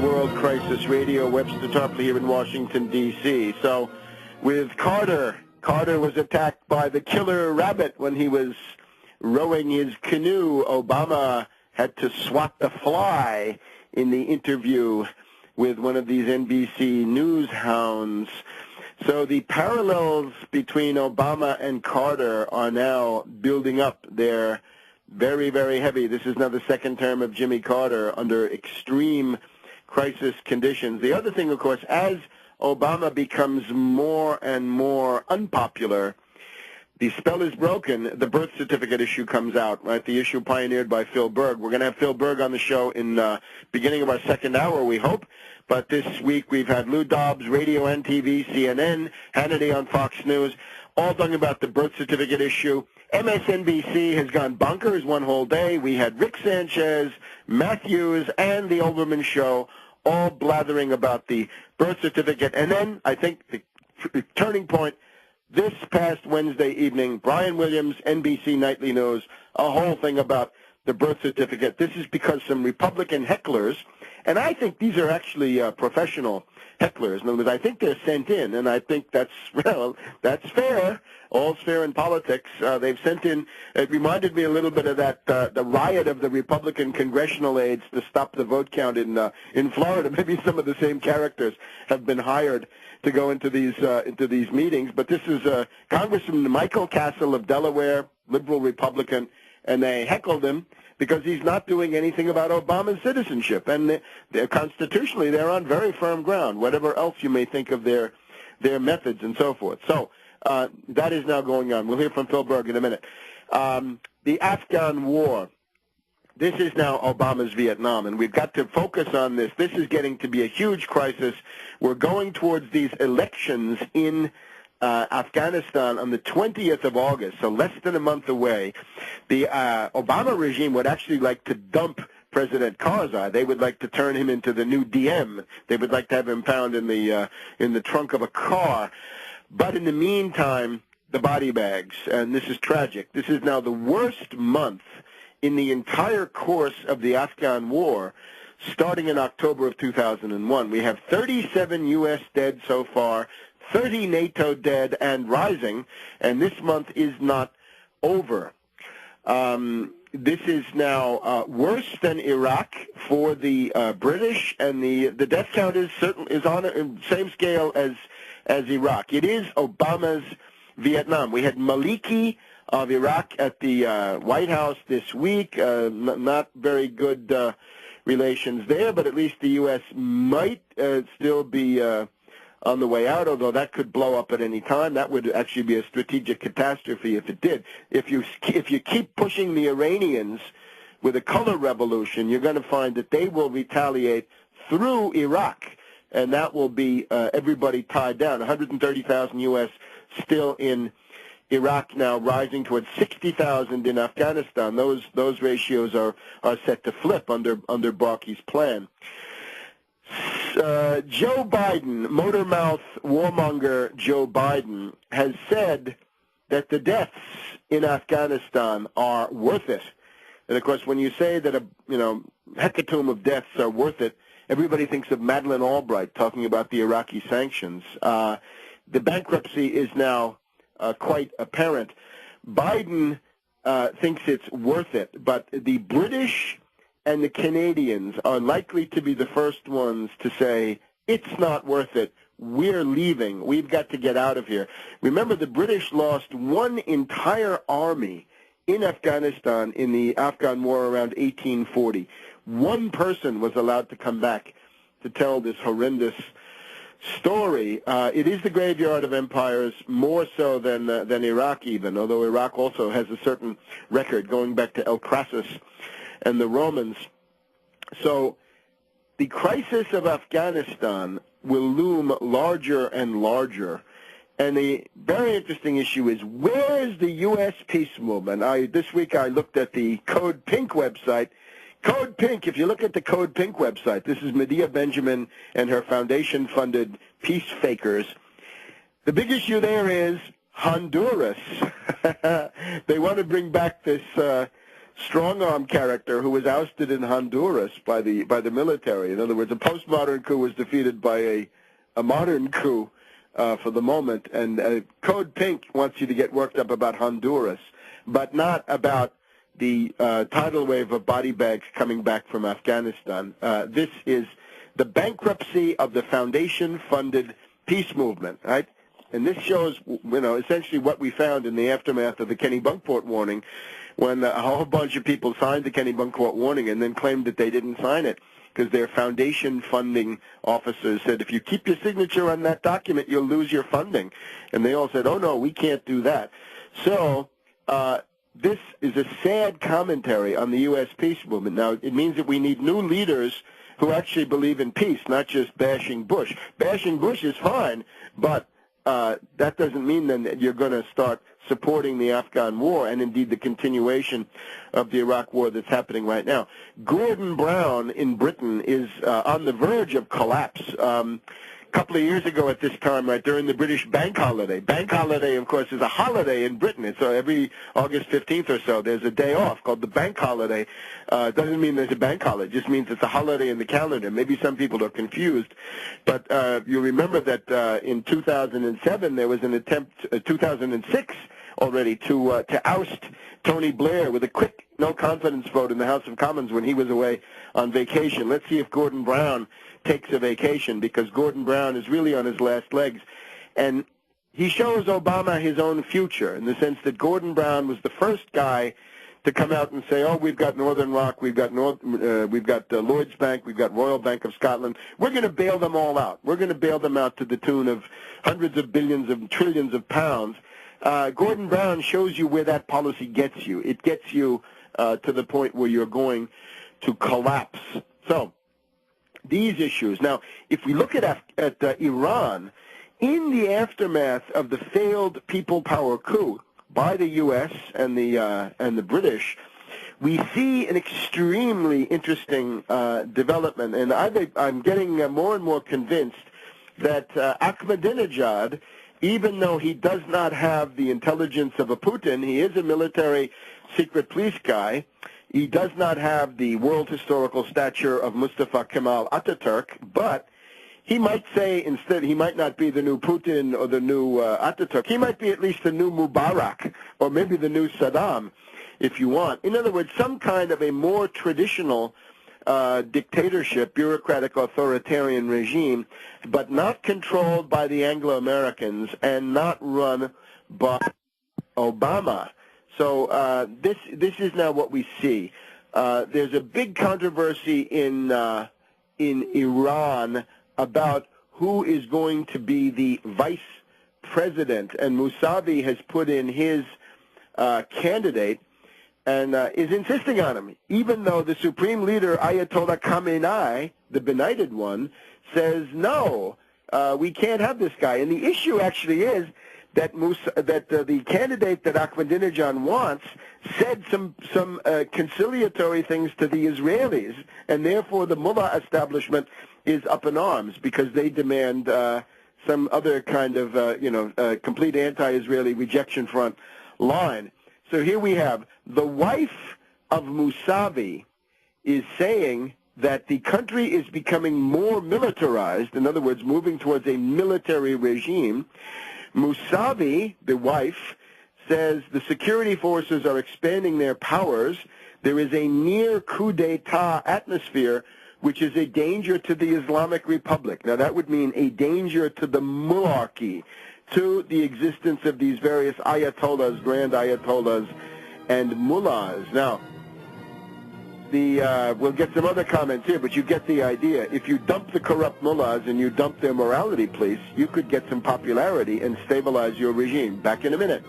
World Crisis Radio. Webster Tarpley here in Washington, D.C. So with Carter was attacked by the killer rabbit when he was rowing his canoe. Obama had to swat the fly in the interview with one of these NBC news hounds. So the parallels between Obama and Carter are now building up. They're very, very heavy. This is now the second term of Jimmy Carter under extreme crisis conditions. The other thing, of course, as Obama becomes more and more unpopular, the spell is broken. The birth certificate issue comes out, right? The issue pioneered by Phil Berg. We're going to have Phil Berg on the show in beginning of our second hour, we hope. But this week we've had Lou Dobbs, radio and TV, CNN, Hannity on Fox News, all talking about the birth certificate issue. MSNBC has gone bonkers one whole day. We had Rick Sanchez, Matthews, and the Olbermann Show all blathering about the birth certificate. And then I think the turning point, this past Wednesday evening, Brian Williams, NBC Nightly News, a whole thing about the birth certificate. This is because some Republican hecklers, and I think these are actually professional hecklers. In other words, I think they're sent in, and I think that's fair. All's fair in politics. They've sent in, it reminded me a little bit of that, the riot of the Republican congressional aides to stop the vote count in Florida. Maybe some of the same characters have been hired to go into these meetings. But this is Congressman Michael Castle of Delaware, liberal Republican, and they heckled him because he's not doing anything about Obama's citizenship. And constitutionally, they're on very firm ground, whatever else you may think of their methods and so forth. So that is now going on. We'll hear from Phil Berg in a minute. The Afghan war. This is now Obama's Vietnam, and we've got to focus on this. This is getting to be a huge crisis. We're going towards these elections in Afghanistan on the 20th of August, so less than a month away. The Obama regime would actually like to dump President Karzai. They would like to turn him into the new DM. They would like to have him found in the trunk of a car. But in the meantime, the body bags, and this is tragic. This is now the worst month in the entire course of the Afghan war, starting in October of 2001. We have 37 U.S. dead so far, 30 NATO dead and rising, and this month is not over. This is now worse than Iraq for the British, and the death count is on the same scale as Iraq. It is Obama's Vietnam. We had Maliki of Iraq at the White House this week. Not very good relations there, but at least the U.S. might still be on the way out, although that could blow up at any time. That would actually be a strategic catastrophe if it did. If you keep pushing the Iranians with a color revolution, you're going to find that they will retaliate through Iraq, and that will be everybody tied down. 130,000 U.S. still in Iraq now, rising towards 60,000 in Afghanistan. Those ratios are set to flip under Barkey's plan. Joe Biden, motor mouth warmonger Joe Biden, has said that the deaths in Afghanistan are worth it. And of course, when you say that a hecatomb of deaths are worth it, everybody thinks of Madeleine Albright talking about the Iraqi sanctions. The bankruptcy is now quite apparent. Biden thinks it's worth it, but the British and the Canadians are likely to be the first ones to say, it's not worth it. We're leaving. We've got to get out of here. Remember, the British lost one entire army in Afghanistan in the Afghan war around 1840. One person was allowed to come back to tell this horrendous story. It is the graveyard of empires, more so than Iraq even, although Iraq also has a certain record going back to El Crassus and the Romans. So the crisis of Afghanistan will loom larger and larger. And the very interesting issue is, where is the U.S. peace movement? This week I looked at the Code Pink website. Code Pink, if you look at the Code Pink website, this is Medea Benjamin and her foundation-funded peace fakers. The big issue there is Honduras. They want to bring back this strong-arm character who was ousted in Honduras by the military. In other words, a postmodern coup was defeated by a modern coup for the moment. And Code Pink wants you to get worked up about Honduras, but not about the tidal wave of body bags coming back from Afghanistan. This is the bankruptcy of the foundation-funded peace movement, right? And this shows, essentially what we found in the aftermath of the Kenny Bunkport warning, when a whole bunch of people signed the Kenny Bunkport warning and then claimed that they didn't sign it because their foundation funding officers said, if you keep your signature on that document, you'll lose your funding. And they all said, oh, no, we can't do that. So this is a sad commentary on the U.S. peace movement. Now, it means that we need new leaders who actually believe in peace, not just bashing Bush. Bashing Bush is fine, but that doesn't mean then that you're going to start supporting the Afghan war and indeed the continuation of the Iraq war that's happening right now. Gordon Brown in Britain is on the verge of collapse. A couple of years ago at this time, right, during the British bank holiday. Bank holiday, of course, is a holiday in Britain. It's every August 15th or so. There's a day off called the bank holiday. It doesn't mean there's a bank holiday. It just means it's a holiday in the calendar. Maybe some people are confused. But you remember that in 2007 there was an attempt, 2006 already, to oust Tony Blair with a quick no-confidence vote in the House of Commons when he was away on vacation. Let's see if Gordon Brown takes a vacation, because Gordon Brown is really on his last legs. And he shows Obama his own future in the sense that Gordon Brown was the first guy to come out and say, oh, we've got Northern Rock, we've got Lloyds Bank, we've got Royal Bank of Scotland. We're going to bail them all out. We're going to bail them out to the tune of hundreds of billions of trillions of pounds. Gordon Brown shows you where that policy gets you. It gets you to the point where you're going to collapse. So these issues. Now, if we look at Iran, in the aftermath of the failed people power coup by the U.S. and the British, we see an extremely interesting development, and I'm getting more and more convinced that Ahmadinejad, even though he does not have the intelligence of a Putin, he is a military secret police guy. He does not have the world historical stature of Mustafa Kemal Ataturk, but he might say instead, he might not be the new Putin or the new Ataturk. He might be at least the new Mubarak or maybe the new Saddam, if you want. In other words, some kind of a more traditional dictatorship, bureaucratic authoritarian regime, but not controlled by the Anglo-Americans and not run by Obama. So this is now what we see. There's a big controversy in Iran about who is going to be the vice president, and Mousavi has put in his candidate and is insisting on him, even though the supreme leader, Ayatollah Khamenei, the benighted one, says, no, we can't have this guy. And the issue actually is that the candidate that Ahmadinejad wants said some conciliatory things to the Israelis, and therefore the mullah establishment is up in arms because they demand some other kind of complete anti-Israeli rejection front line. So here we have the wife of Mousavi is saying that the country is becoming more militarized, in other words, moving towards a military regime. Mousavi, the wife, says the security forces are expanding their powers. There is a near coup d'etat atmosphere, which is a danger to the Islamic Republic. Now, that would mean a danger to the monarchy, to the existence of these various ayatollahs, grand ayatollahs, and mullahs. Now, we'll get some other comments here, but you get the idea. If you dump the corrupt mullahs and you dump their morality police, you could get some popularity and stabilize your regime. Back in a minute.